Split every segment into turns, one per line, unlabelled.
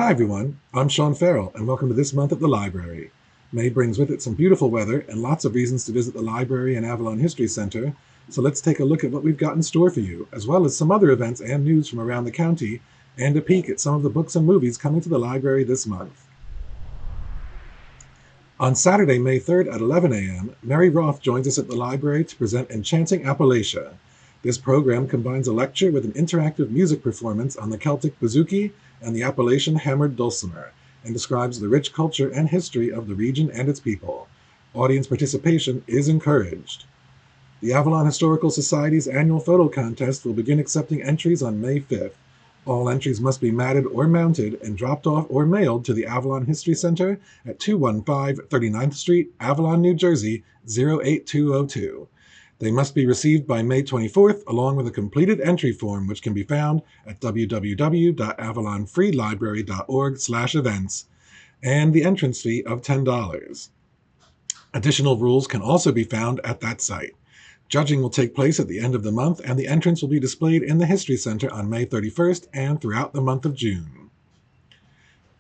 Hi everyone, I'm Sean Farrell, and welcome to This Month at the Library. May brings with it some beautiful weather and lots of reasons to visit the library and Avalon History Center, so let's take a look at what we've got in store for you, as well as some other events and news from around the county, and a peek at some of the books and movies coming to the library this month. On Saturday, May 3rd at 11 a.m., Mary Roth joins us at the library to present Enchanting Appalachia. This program combines a lecture with an interactive music performance on the Celtic bouzouki and the Appalachian hammered dulcimer, and describes the rich culture and history of the region and its people. Audience participation is encouraged. The Avalon Historical Society's annual photo contest will begin accepting entries on May 5th. All entries must be matted or mounted and dropped off or mailed to the Avalon History Center at 215 39th Street, Avalon, New Jersey, 08202. They must be received by May 24th, along with a completed entry form, which can be found at www.avalonfreelibrary.org/events, and the entrance fee of $10. Additional rules can also be found at that site. Judging will take place at the end of the month, and the entrance will be displayed in the History Center on May 31st and throughout the month of June.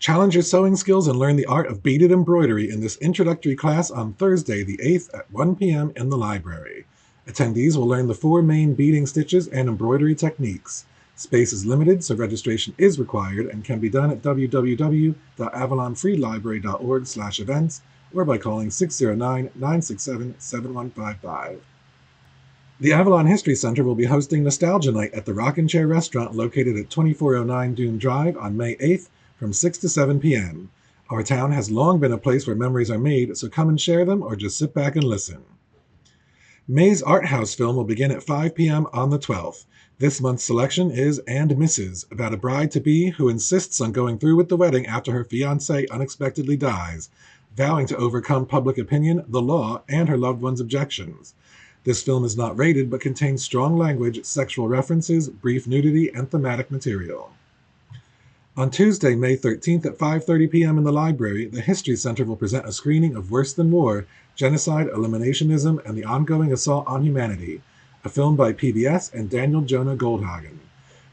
Challenge your sewing skills and learn the art of beaded embroidery in this introductory class on Thursday, the 8th at 1 p.m. in the library. Attendees will learn the 4 main beading stitches and embroidery techniques. Space is limited, so registration is required and can be done at www.avalonfreelibrary.org/events or by calling 609-967-7155. The Avalon History Center will be hosting Nostalgia Night at the Rockin' Chair Restaurant located at 2409 Dune Drive on May 8th from 6 to 7 p.m. Our town has long been a place where memories are made, so come and share them or just sit back and listen. May's Art House film will begin at 5 p.m. on the 12th. This month's selection is And Mrs., about a bride-to-be who insists on going through with the wedding after her fiancé unexpectedly dies, vowing to overcome public opinion, the law, and her loved one's objections. This film is not rated but contains strong language, sexual references, brief nudity, and thematic material. On Tuesday, May 13th at 5:30 p.m. in the library, the History Center will present a screening of Worse Than War, Genocide, Eliminationism, and the Ongoing Assault on Humanity, a film by PBS and Daniel Jonah Goldhagen.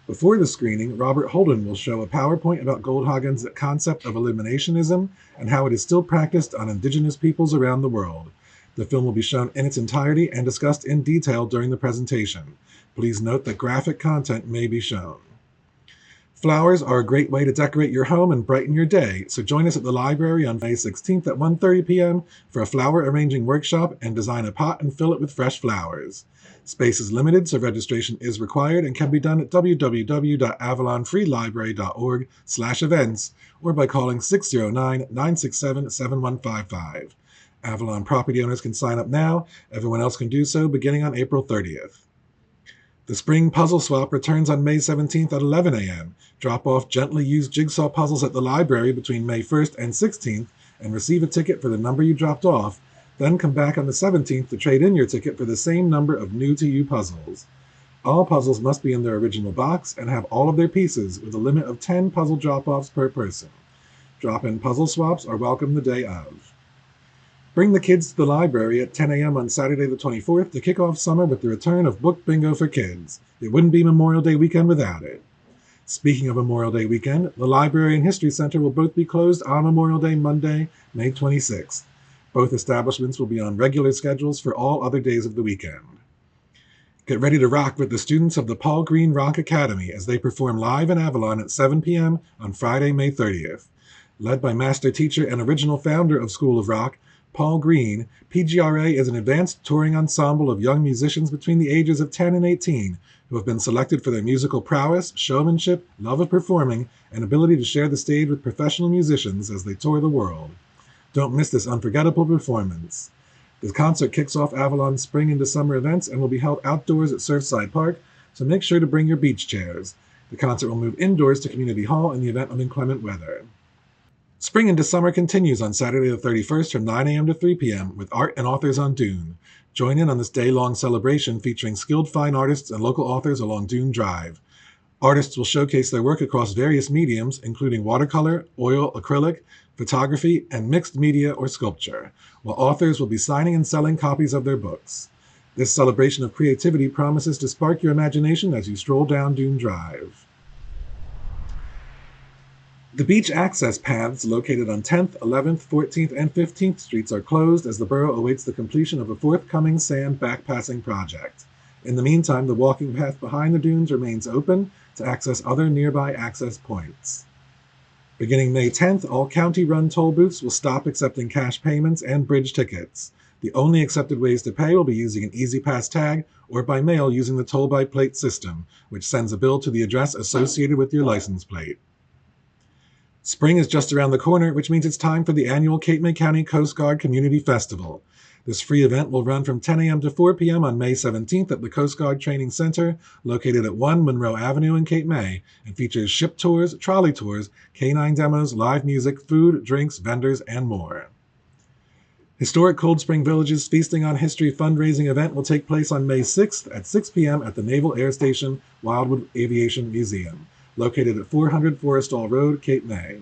Before the screening, Robert Holden will show a PowerPoint about Goldhagen's concept of eliminationism and how it is still practiced on indigenous peoples around the world. The film will be shown in its entirety and discussed in detail during the presentation. Please note that graphic content may be shown. Flowers are a great way to decorate your home and brighten your day, so join us at the library on May 16th at 1:30 p.m. for a flower arranging workshop and design a pot and fill it with fresh flowers. Space is limited, so registration is required and can be done at www.avalonfreelibrary.org/events or by calling 609-967-7155. Avalon property owners can sign up now. Everyone else can do so beginning on April 30th. The Spring Puzzle Swap returns on May 17th at 11 a.m. Drop off gently used jigsaw puzzles at the library between May 1st and 16th and receive a ticket for the number you dropped off. Then come back on the 17th to trade in your ticket for the same number of new-to-you puzzles. All puzzles must be in their original box and have all of their pieces, with a limit of 10 puzzle drop-offs per person. Drop-in puzzle swaps are welcome the day of. Bring the kids to the library at 10 a.m. on Saturday the 24th to kick off summer with the return of Book Bingo for Kids. It wouldn't be Memorial Day weekend without it. Speaking of Memorial Day weekend, the Library and History Center will both be closed on Memorial Day Monday, May 26th. Both establishments will be on regular schedules for all other days of the weekend. Get ready to rock with the students of the Paul Green Rock Academy as they perform live in Avalon at 7 p.m. on Friday, May 30th. Led by master teacher and original founder of School of Rock, Paul Green, PGRA is an advanced touring ensemble of young musicians between the ages of 10 and 18 who have been selected for their musical prowess, showmanship, love of performing, and ability to share the stage with professional musicians as they tour the world. Don't miss this unforgettable performance. The concert kicks off Avalon's spring into summer events and will be held outdoors at Surfside Park, so make sure to bring your beach chairs. The concert will move indoors to Community Hall in the event of inclement weather. Spring into summer continues on Saturday the 31st from 9 a.m. to 3 p.m. with art and authors on Dune. Join in on this day-long celebration featuring skilled fine artists and local authors along Dune Drive. Artists will showcase their work across various mediums, including watercolor, oil, acrylic, photography, and mixed media or sculpture, while authors will be signing and selling copies of their books. This celebration of creativity promises to spark your imagination as you stroll down Dune Drive. The beach access paths located on 10th, 11th, 14th, and 15th Streets are closed as the borough awaits the completion of a forthcoming sand backpassing project. In the meantime, the walking path behind the dunes remains open to access other nearby access points. Beginning May 10th, all county-run toll booths will stop accepting cash payments and bridge tickets. The only accepted ways to pay will be using an E-ZPass tag or by mail using the toll-by-plate system, which sends a bill to the address associated with your license plate. Spring is just around the corner, which means it's time for the annual Cape May County Coast Guard Community Festival. This free event will run from 10 a.m. to 4 p.m. on May 17th at the Coast Guard Training Center, located at 1 Monroe Avenue in Cape May, and features ship tours, trolley tours, canine demos, live music, food, drinks, vendors, and more. Historic Cold Spring Village's Feasting on History fundraising event will take place on May 6th at 6 p.m. at the Naval Air Station Wildwood Aviation Museum, located at 400 Forestall Road, Cape May.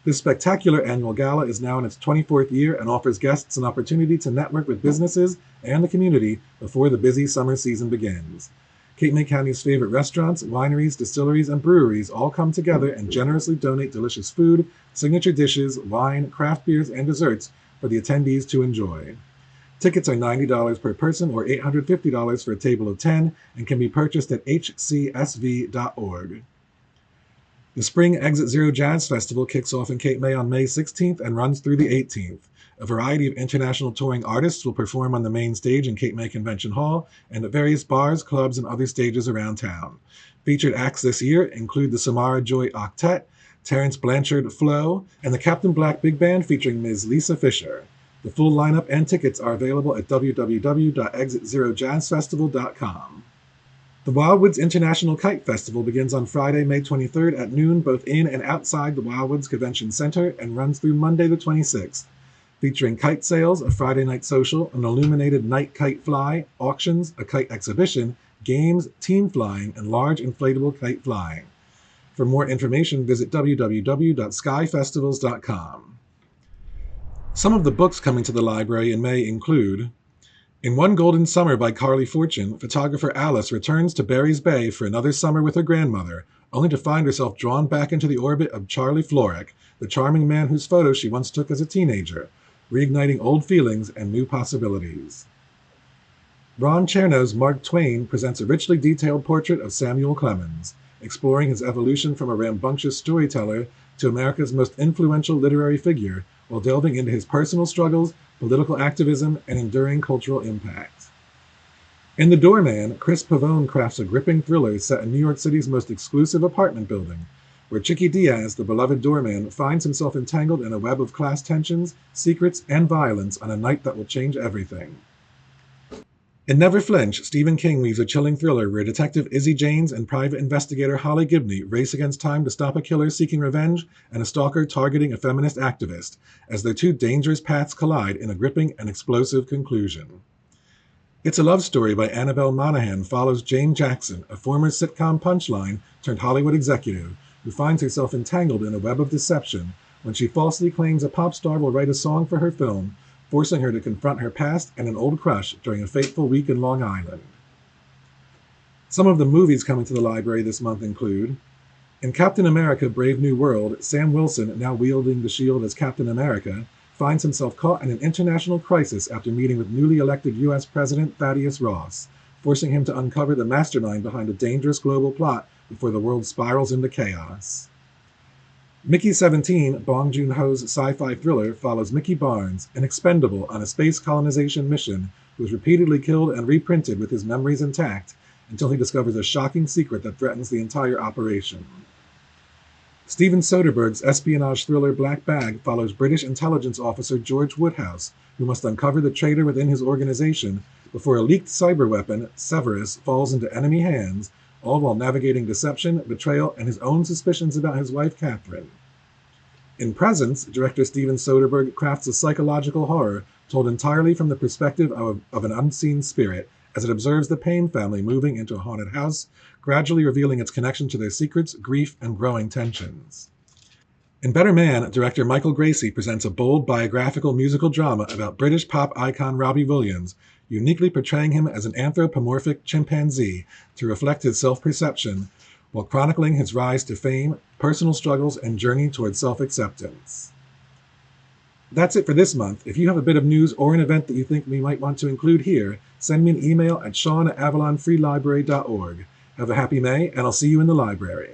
This spectacular annual gala is now in its 24th year and offers guests an opportunity to network with businesses and the community before the busy summer season begins. Cape May County's favorite restaurants, wineries, distilleries, and breweries all come together and generously donate delicious food, signature dishes, wine, craft beers, and desserts for the attendees to enjoy. Tickets are $90 per person or $850 for a table of 10 and can be purchased at hcsv.org. The Spring Exit Zero Jazz Festival kicks off in Cape May on May 16th and runs through the 18th. A variety of international touring artists will perform on the main stage in Cape May Convention Hall and at various bars, clubs, and other stages around town. Featured acts this year include the Samara Joy Octet, Terrence Blanchard Flo, and the Captain Black Big Band featuring Ms. Lisa Fisher. The full lineup and tickets are available at www.exitzerojazzfestival.com. The Wildwoods International Kite Festival begins on Friday, May 23rd at noon, both in and outside the Wildwoods Convention Center, and runs through Monday the 26th, featuring kite sales, a Friday night social, an illuminated night kite fly, auctions, a kite exhibition, games, team flying, and large inflatable kite flying. For more information, visit www.skyfestivals.com. Some of the books coming to the library in May include In One Golden Summer by Carly Fortune, photographer Alice returns to Barry's Bay for another summer with her grandmother, only to find herself drawn back into the orbit of Charlie Florek, the charming man whose photos she once took as a teenager, reigniting old feelings and new possibilities. Ron Chernow's Mark Twain presents a richly detailed portrait of Samuel Clemens, exploring his evolution from a rambunctious storyteller to America's most influential literary figure, while delving into his personal struggles, political activism, and enduring cultural impact. In The Doorman, Chris Pavone crafts a gripping thriller set in New York City's most exclusive apartment building, where Chicky Diaz, the beloved doorman, finds himself entangled in a web of class tensions, secrets, and violence on a night that will change everything. In Never Flinch, Stephen King weaves a chilling thriller where Detective Izzy Janes and private investigator Holly Gibney race against time to stop a killer seeking revenge and a stalker targeting a feminist activist, as their two dangerous paths collide in a gripping and explosive conclusion. It's a Love Story by Annabelle Monaghan follows Jane Jackson, a former sitcom punchline turned Hollywood executive, who finds herself entangled in a web of deception when she falsely claims a pop star will write a song for her film, forcing her to confront her past and an old crush during a fateful week in Long Island. Some of the movies coming to the library this month include in Captain America Brave New World, Sam Wilson, now wielding the shield as Captain America, finds himself caught in an international crisis after meeting with newly elected U.S. President Thaddeus Ross, forcing him to uncover the mastermind behind a dangerous global plot before the world spirals into chaos. Mickey 17, Bong Joon-ho's sci-fi thriller, follows Mickey Barnes, an expendable on a space colonization mission who is repeatedly killed and reprinted with his memories intact until he discovers a shocking secret that threatens the entire operation. Steven Soderbergh's espionage thriller Black Bag follows British intelligence officer George Woodhouse, who must uncover the traitor within his organization before a leaked cyber weapon, Severus, falls into enemy hands, all while navigating deception, betrayal, and his own suspicions about his wife, Catherine. In Presence, director Steven Soderbergh crafts a psychological horror told entirely from the perspective of an unseen spirit as it observes the Payne family moving into a haunted house, gradually revealing its connection to their secrets, grief, and growing tensions. In Better Man, director Michael Gracey presents a bold biographical musical drama about British pop icon Robbie Williams, uniquely portraying him as an anthropomorphic chimpanzee to reflect his self-perception, while chronicling his rise to fame, personal struggles, and journey toward self-acceptance. That's it for this month. If you have a bit of news or an event that you think we might want to include here, send me an email at sean@avalonfreelibrary.org. Have a happy May, and I'll see you in the library.